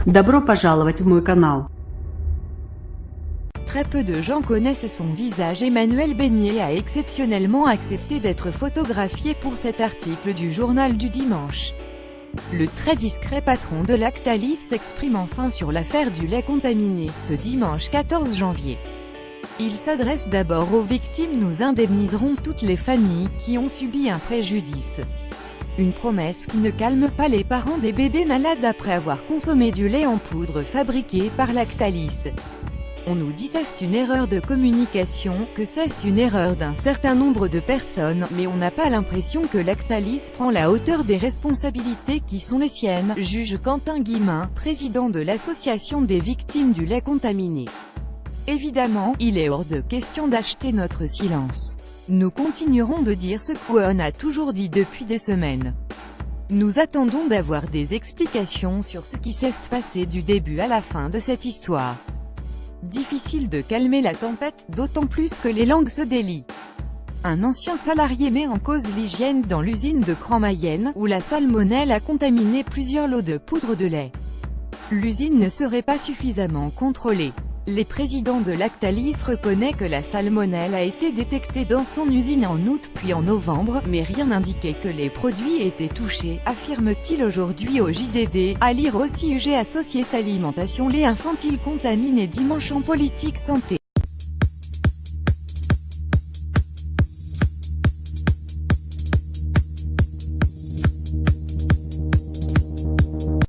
Добро пожаловать в мой канал. Très peu de gens connaissent son visage. Emmanuel Beignet a exceptionnellement accepté d'être photographié pour cet article du journal du dimanche. Le très discret patron de Lactalis s'exprime enfin sur l'affaire du lait contaminé, ce dimanche 14 janvier. Il s'adresse d'abord aux victimes. Nous indemniserons toutes les familles qui ont subi un préjudice. Une promesse qui ne calme pas les parents des bébés malades après avoir consommé du lait en poudre fabriqué par Lactalis. On nous dit c'est une erreur de communication, que c'est une erreur d'un certain nombre de personnes, mais on n'a pas l'impression que Lactalis prend la hauteur des responsabilités qui sont les siennes, juge Quentin Guillemin, président de l'association des victimes du lait contaminé. Évidemment, il est hors de question d'acheter notre silence. Nous continuerons de dire ce qu'on a toujours dit depuis des semaines. Nous attendons d'avoir des explications sur ce qui s'est passé du début à la fin de cette histoire. Difficile de calmer la tempête, d'autant plus que les langues se délient. Un ancien salarié met en cause l'hygiène dans l'usine de Cran-Mayenne, où la salmonelle a contaminé plusieurs lots de poudre de lait. L'usine ne serait pas suffisamment contrôlée. Le président de Lactalis reconnaît que la salmonelle a été détectée dans son usine en août puis en novembre, mais rien n'indiquait que les produits étaient touchés, affirme-t-il aujourd'hui au JDD, à lire aussi UG Associés alimentation lait infantile contaminé dimanche en politique santé.